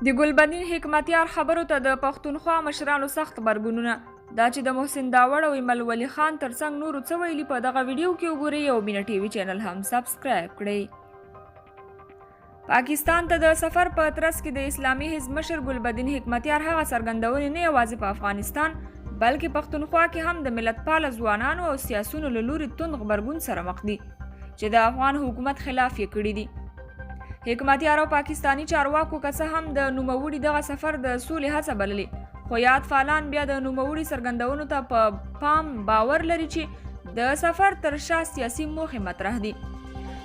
د ګلبدین حکمتیار خبرو ته د پښتونخوا مشرانو سخت غبرګونونه. دا چې د محسن داوړ او ایمل ولی خان ترڅنګ نورو څه ویلي په دغه ویډیو کې وګورئ او مینا ټي وي چینل هم سبسکرایب کړئ. پاکستان ته د سفر په ترڅ کې د اسلامي حزب مشر ګلبدین حکمتیار هغه څرګندونې نه یوازې په افغانستان بلکې پښتونخوا کې هم د ملتپال ځوانانو او سیاسیونو له لوري توند غبرګون سره مخ دي چې د افغان حکومت خلاف یې کړي دي. حکمتیار او پاکستانی چارواکو که څه هم د نوموړي دغه سفر د سولې هڅه بللې، خو یاد فعالان بیا د نوموړي څرګندونو ته په پام باور لري چې د سفر تر شا سیاسي موخې مطرح دي.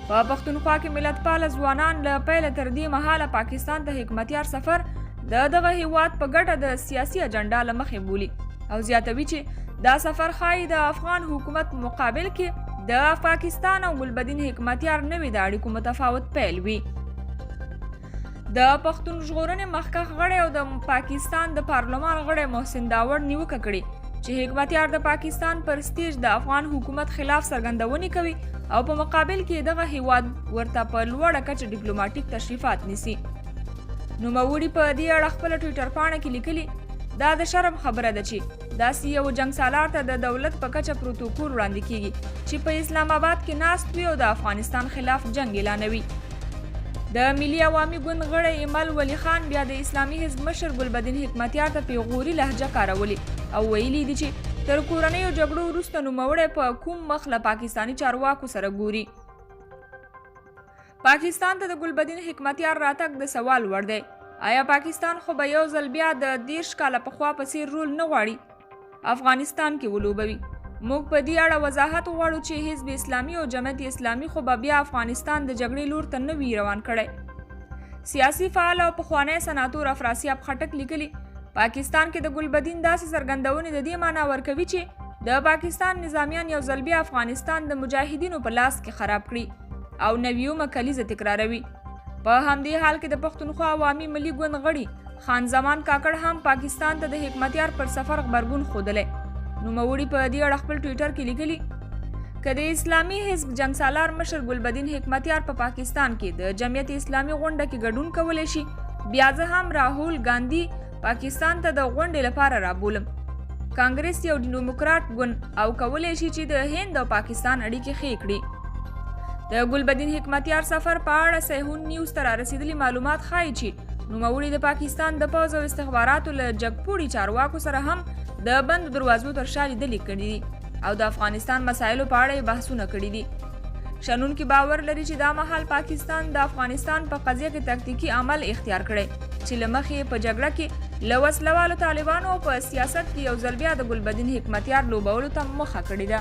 په پښتونخوا کې ملتپال ځوانان له پیله تر دې مهاله پاکستان ته حکمتیار سفر د دغه هیواد په ګټه د سیاسي اجنډا له مخې بولي او زیاتوي چې دا سفر ښایي د افغان حکومت مقابل کې د پاکستان او ګلبدین حکمتیار نوې د اړیکو متفاوت پیل وي. د پښتونخوا مخکښ غړی او د پاکستان د پارلمان غړی محسن داوړ نیوکه کړې چې حکمتیار د پاکستان پر سټیج د افغان حکومت خلاف څرګندونې کوي او په مقابل کې دغه هیواد ورته په لوړه کچه ډیپلوماټیک تشریفات نیسي. نوموړي په دې اړه خپل ټویټر پاڼه کې لیکلي، دا د شرم خبره ده چې داسې یو جنګسالار ته د دولت په کچه پروتوکول وړاندې کیږي چې په اسلام آباد کې ناست وي او د افغانستان خلاف جنګ اعلانوي. د ملي عوامي ګوند غړی ایمل ولی خان بیا د اسلامي حزب مشر ګلبدین حکمتیار ته پی.غوري لهجه کارولي او ویلي دي چې تر کورنیو جګړو وروسته نوموړی په کوم مخ له پاکستاني چارواکو سره ګوري. پاکستان ته د ګلبدین حکمتیار راتګ د سوال وړ دی. آیا پاکستان خو به یو ځل بیا د 30 کاله پخوا په څیر رول نه غواړي افغانستان کې ولوبوي؟ موږ په دې اړه وضاحت غواړو چې حزب اسلامي او جمعیت اسلامي خو به بیا افغانستان د جګړې لور ته نه وي روان کړی. سیاسي فعال او پخوانی سناتور افراسیاب خټک لیکلي، پاکستان کې د ګلبدین داسې څرګندونې د دې معنی ورکوي چې د پاکستان نظامیان یو ځل بیا افغانستان د مجاهدینو په لاس کې خراب کړي او نویومه کلیزه تکراروي. په همدې حال کې د پښتونخوا عوامي ملي ګوند غړي خان زمان کاکړ هم پاکستان ته د حکمتیار پر سفر غبرګون ښودلی. نوموړي په دې اړه خپل ټویټر کې لیکلي، که د اسلامي حزب جنګسالار مشر ګلبدین حکمتیار په پاکستان کې د جمعیت اسلامي غونډه کې ګډون کولی شي، بیا زه هم راهول ګاندي پاکستان ته د غونډې لپاره رابولم. کانګرس یو ډیموکراټ ګوند او کولی شي چې د هند او پاکستان اړیکې ښې کړي. د ګلبدین حکمتیار سفر په اړه صحیح نیوز ته رارسېدلي معلومات ښایي چې نوموړي د پاکستان د پوځ او استخباراتو له جګپوړي چارواکو سره هم د بند دروازو تر شا لیدلې کړي دي او د افغانستان مسایلو په اړه بحثونه کړي دي. شنونکي باور لري چې دا مهال پاکستان د افغانستان په قضیه کې تکتیکي عمل اختیار کړي چې له مخې په جګړه کې له وسلوالو طالبانو په سیاست کې یو ځل بیا د ګلبدین حکمتیار لوبولو ته مخه کړې ده.